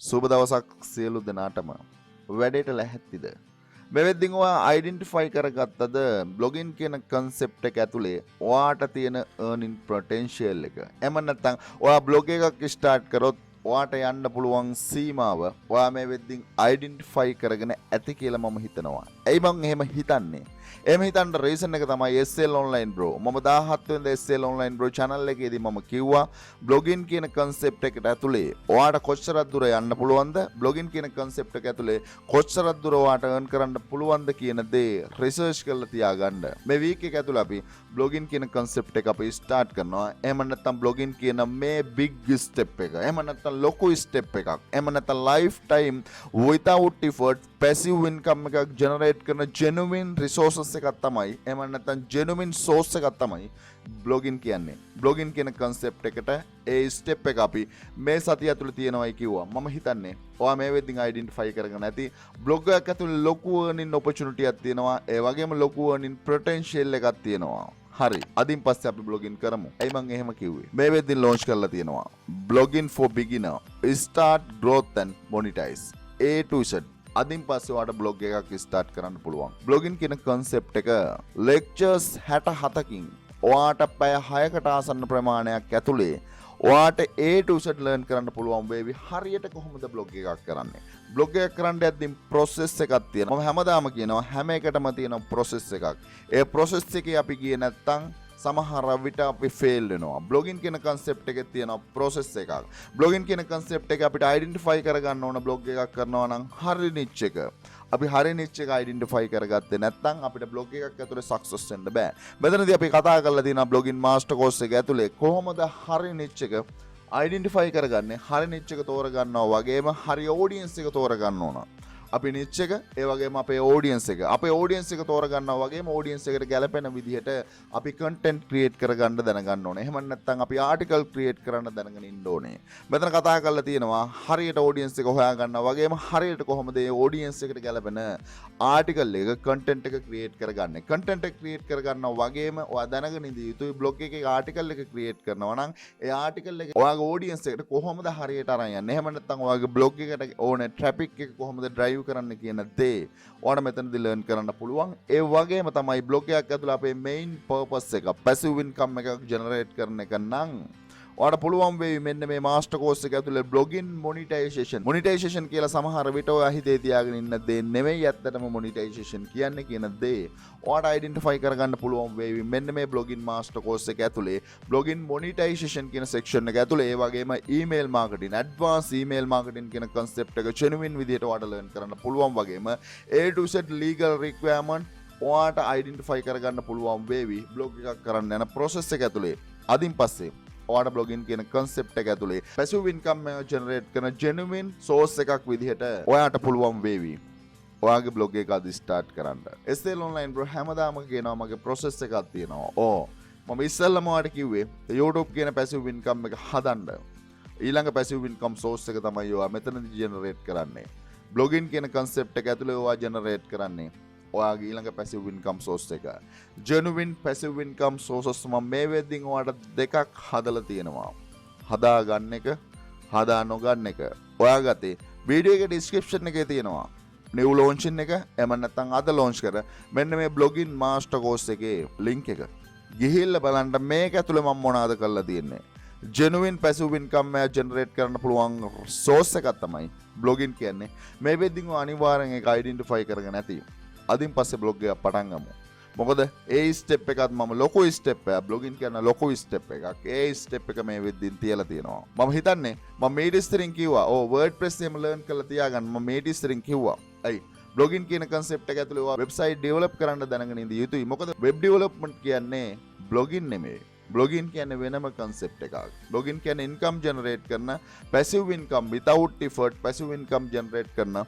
සුබ දවසක් සියලු දෙනාටම. වැඩේට ලැහැත්තිද? මේ වෙද්දින් ඔයා අයිඩෙන්ටිෆයි කරගත්තද බ්ලොගින් කියන concept එක ඇතුලේ ඔයාට තියෙන earning potential එක. එහෙම නැත්නම් ඔයා blog එකක් start කරොත් ඔයාට යන්න පුළුවන් සීමාව ඔයා මේ වෙද්දින් අයිඩෙන්ටිෆයි කරගෙන ඇති කියලා මම හිතනවා. එයි මම එහෙම හිතන්නේ. එහෙම හිතන්න රීසන් එක තමයි SL online bro. මම 17 වෙනිදා SL online bro channel එකේදී මම කිව්වා blogging කියන concept එකට ඇතුලේ ඔයාට කොච්චරක් දුර යන්න පුළුවන්ද? blogging කියන concept එක ඇතුලේ කොච්චරක් දුර ඔයාට earn කරන්න පුළුවන්ද කියන දේ research කරලා තියාගන්න. මේ week එක ඇතුලේ අපි blogging කියන concept එක අපි start කරනවා. එහෙම නැත්නම් blogging කියන මේ big step එක. එහෙම නැත්නම් ලොකු step එකක්. එහෙම නැත්නම් lifetime without effort passive income එකක් generate කරන genuine resources එකක් තමයි. එහෙම නැත්නම් genuine source එකක් තමයි blogging කියන්නේ. blogging කියන concept එකට ඒ step එක අපි මේ සතිය ඇතුළේ තියෙනවායි කිව්වා. මම හිතන්නේ ඔයා මේ වෙද්දින් identify කරගෙන ඇති blog එකක් ඇතුළේ ලොකු earning opportunity එකක් තියෙනවා. ඒ වගේම ලොකු earning potential එකක් තියෙනවා. හරි. අදින් පස්සේ අපි blogging කරමු. ඇයි මම එහෙම කිව්වේ? මේ වෙද්දින් launch කරලා තියෙනවා. blogging for beginner. Start growth and monetize. A to Z. අදින් පස්සේ ඔයාලට blog එකක් start කරන්න පුළුවන්. blogging කියන concept එක lectures 67කින් ඔයාට පැය 6කට ආසන්න ප්‍රමාණයක් ඇතුලේ ඔයාට A to Z learn කරන්න පුළුවන් වේවි. හරියට කොහොමද blog එකක් කරන්නේ? blog එකක් කරන්න යද්දී process එකක් තියෙනවා. මම හැමදාම කියනවා හැම එකටම තියෙන process එකක්. ඒ process එකේ අපි ගියේ නැත්තම් සමහර විට අපි fail වෙනවා. blogging කියන concept එකේ තියෙන process එකක්. blogging කියන concept එක අපිට identify කරගන්න ඕන blog එකක් කරනවා නම් හරි niche එක. අපි හරි niche එක identify කරගත්තේ නැත්නම් අපිට blog එකක් ඇතුලේ success වෙන්න බෑ. මෙතනදී අපි කතා කරලා තියෙනවා blogging master course එක ඇතුලේ කොහොමද හරි niche එක identify කරගන්නේ? හරි niche එක තෝරගන්නවා වගේම හරි audience එක තෝරගන්න ඕන. අපි niche එක ඒ වගේම අපේ audience එක. අපේ audience එක තෝරගන්නවා වගේම audience එකට ගැලපෙන විදිහට අපි content create කරගන්න දැනගන්න ඕනේ. එහෙම නැත්නම් අපි article create කරන්න දැනගෙන ඉන්න ඕනේ. මෙතන කතා කරලා තියෙනවා හරියට audience එක හොයාගන්නවා වගේම හරියට කොහොමද මේ audience එකට ගැලපෙන article එක content එක create කරගන්නේ. content එක create කරගන්නවා වගේම ඔයා දැනගෙන ඉඳී යුතුයි blog එකේ article එක create කරනවා නම් ඒ article එක ඔයාගේ audience එකට කොහොමද හරියට අරන් යන්නේ. එහෙම නැත්නම් ඔයාගේ blog එකට ඕනේ traffic එක කොහොමද drive කරන්න කියන දේ ඔයාලා මෙතනදී learn කරන්න පුළුවන්. ඒ වගේම තමයි blog එකක් ඇතුළේ අපේ main purpose එක passive income එකක් generate කරන එක නම් ඔයාලට පුළුවන් වෙයි මෙන්න මේ master course එක ඇතුළේ blogging monetization කියලා සමහර විට ඔයා හිතේ තියාගෙන ඉන්න දේ නෙමෙයි ඇත්තටම monetization කියන්නේ කියන දේ ඔයාලට identify කරගන්න පුළුවන් වෙයි මෙන්න මේ blogging master course එක ඇතුළේ blogging monetization කියන section එක ඇතුළේ ඒ වගේම email marketing advanced email marketing කියන concept එක genuine විදිහට ඔයාලට learn කරන්න පුළුවන් වගේම A to Z legal requirement ඔයාලට identify කරගන්න පුළුවන් වෙයි blog එකක් කරන්න යන process එක ඇතුළේ. අදින් පස්සේ ඔයාට blogging කියන concept එක ඇතුලේ passive income generate කරන genuine source එකක් විදිහට ඔයාට පුළුවන් වේවි. ඔයාගේ blog එක අද start කරන්න. SL online bro හැමදාම කියනවා මගේ process එකක් තියෙනවා. මම ඉස්සෙල්ලාම ඔයාට කිව්වේ YouTube කියන passive income එක හදන්න. ඊළඟ passive income source එක තමයි ඔයා මෙතනදී generate කරන්නේ. blogging කියන concept එක ඇතුලේ ඔයා generate කරන්නේ ඔයාගේ ඊළඟ passive income source එක. genuine passive income sources මම මේ වෙද්දින් ඔයාලට දෙකක් හදලා තියෙනවා. හදා ගන්න එක, හදා නොගන්න එක. ඔයා ගත්තේ වීඩියෝ එකේ description එකේ තියෙනවා. new launching එක එහෙම නැත්නම් අද launch කර මෙන්න මේ blogging master course එකේ link එක. ගිහිල්ලා බලන්න මේක ඇතුලේ මම මොනවද කරලා තියෙන්නේ. genuine passive income generate කරන්න පුළුවන් source එකක් තමයි blogging කියන්නේ. මේ වෙද්දින් ඔයා අනිවාර්යෙන් ඒක identify කරගෙන නැති. අදින් පස්සේ blog එක පටන් ගමු. මොකද ඒ ස්ටෙප් එකත් මම ලොකු ස්ටෙප් එකක් blogging කියන ලොකු ස්ටෙප් එකක්. ඒ ස්ටෙප් එක මේ වෙද්දින් තියලා තියෙනවා. මම හිතන්නේ මම මේ ඉස්සරින් කිව්වා WordPress එකම learn කරලා තියාගන්න මම මේ ඉස්සරින් කිව්වා. අයි blogging කියන concept එක ඇතුලේ website develop කරන්න දැනගෙන ඉඳී යුතුයි. මොකද web development කියන්නේ blogging නෙමෙයි. blogging කියන්නේ වෙනම concept එකක්. blogging කියන්නේ income generate කරන passive income without effort passive income generate කරන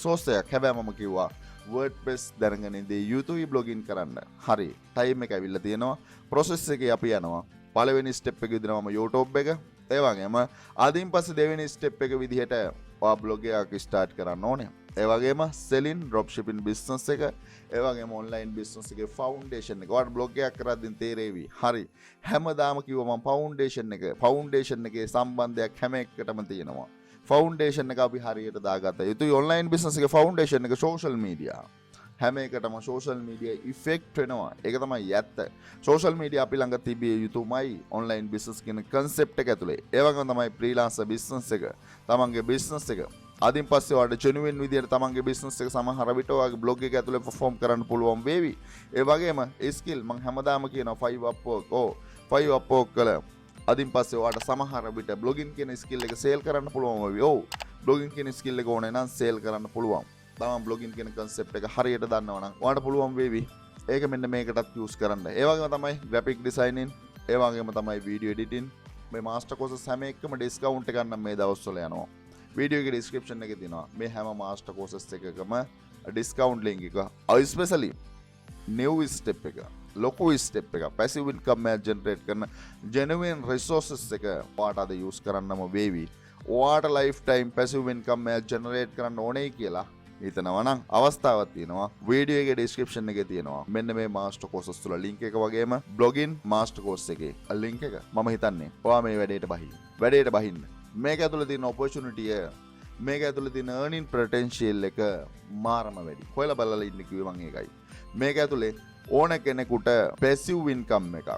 source එකක්. හැබැයි මම කිව්වා WordPress දැනගෙන ඉඳී YouTube blogging කරන්න. හරි. time එක ඇවිල්ලා තියෙනවා. process එකේ අපි යනවා. පළවෙනි step එක විදිහට මම YouTube එක ඒ වගේම ආදින් පස්සේ දෙවෙනි step එක විදිහට ඔයා blog එකක් start කරන්න ඕනේ. ඒ වගේම selling dropshipping business එක ඒ වගේම online business එකේ foundation එක. ඔයාලට blog එකක් කරද්දී තේරෙවි. හරි. හැමදාම කිව්වා මම foundation එකේ සම්බන්ධයක් හැම එකකටම තියෙනවා. ෆවුන්ඩේෂන් එක අපි හරියට දාගත යුතුයි. ඔන්ලයින් බිස්නස් එකේ ෆවුන්ඩේෂන් එක සෝෂල් මීඩියා. හැම එකටම සෝෂල් මීඩියා ඉෆෙක්ට් වෙනවා. ඒක තමයි ඇත්ත. සෝෂල් මීඩියා අපි ළඟ තිබිය යුතුමයි ඔන්ලයින් බිස්නස් කියන කන්සෙප්ට් එක ඇතුලේ. ඒ වගේම තමයි ෆ්‍රීලාන්සර් බිස්නස් එක. තමන්ගේ බිස්නස් එක අදින් පස්සේ ඔයාලට ජෙනුවින් විදියට තමන්ගේ බිස්නස් එක සමහර විට ඔයාගේ බ්ලොග් එක ඇතුලේ පර්ෆෝම් කරන්න පුළුවන් වේවි. ඒ වගේම ඒ ස්කිල් මම හැමදාම කියනවා 5 Upwork 5 Upwork කළ අදින් පස්සේ ඔයාලට සමහර විට බ්ලොගින් කියන ස්කිල් එක සේල් කරන්න පුළුවන් වේවි. ඔව් බ්ලොගින් කියන ස්කිල් එක ඕනේ නම් සේල් කරන්න පුළුවන්. තමන් බ්ලොගින් කියන කන්සෙප්ට් එක හරියට දන්නවා නම් ඔයාලට පුළුවන් වේවි. ඒක මෙන්න මේකටත් යූස් කරන්න. ඒ වගේම තමයි ග්‍රැෆික් ඩිසයිනින්, ඒ වගේම තමයි වීඩියෝ එඩිටින්. මේ මාස්ටර් කෝසස් හැම එකම ඩිස්කවුන්ට් එකක් නම් මේ දවස්වල යනවා. වීඩියෝ එකේ ඩිස්ක්‍රිප්ෂන් එකේ තියෙනවා මේ හැම මාස්ටර් කෝසස් එකකම ඩිස්කවුන්ට් ලින්ක් එක. ස්පෙෂලි නිව් ස්ටෙප් එක, ලොකු ස්ටෙප් එක, පැසිව් ඉන්කම් එක ජෙනරේට් කරන ජෙනුයින් රිසෝසස් එක ඔයාට අද යූස් කරන්නම වේවි. ඔයාට ලයිෆ් ටයිම් පැසිව් ඉන්කම් එක ජෙනරේට් කරන්න ඕනේ කියලා හිතනවා නම් අවස්ථාවක් තියෙනවා. වීඩියෝ එකේ ඩිස්ක්‍රිප්ෂන් එකේ තියෙනවා මෙන්න මේ මාස්ටර් කෝසස් තුල ලින්ක් එක වගේම බ්ලොගින් මාස්ටර් කෝස් එකේ ලින්ක් එක. මම හිතන්නේ ඔයා මේ වැඩේට බහින්න. මේක ඇතුළේ තියෙන ඔපචුනිටි එක, මේක ඇතුළේ තියෙන earning potential එක මාරම වැඩි. හොයලා බලලා ඉන්න කිව්වේ මම ඒකයි. මේක ඇතුළේ ඕන කෙනෙකුට passive income එකක්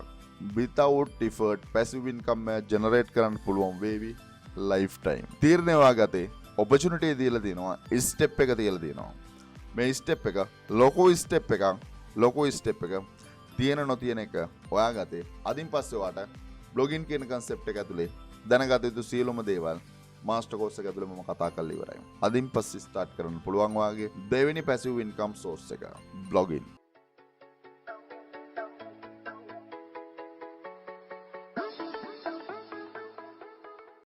without effort passive income එක generate කරන්න පුළුවන් වේවි lifetime. තීරණය වාගතේ opportunity දීලා තියෙනවා, step එක තියලා තියෙනවා. මේ step එක ලොකු step එකක් තියෙන නොතියන එක ඔයාගතේ. අදින් පස්සේ ඔයාට blogging කියන concept එක ඇතුලේ දැනගත යුතු සියලුම දේවල් මාස්ටර් කෝස් එක ඇතුලේ මම කතා කරලා ඉවරයි. අදින් පස්සේ ස්ටාර්ට් කරන්න පුළුවන් වාගේ දෙවෙනි passive income source එක blogging.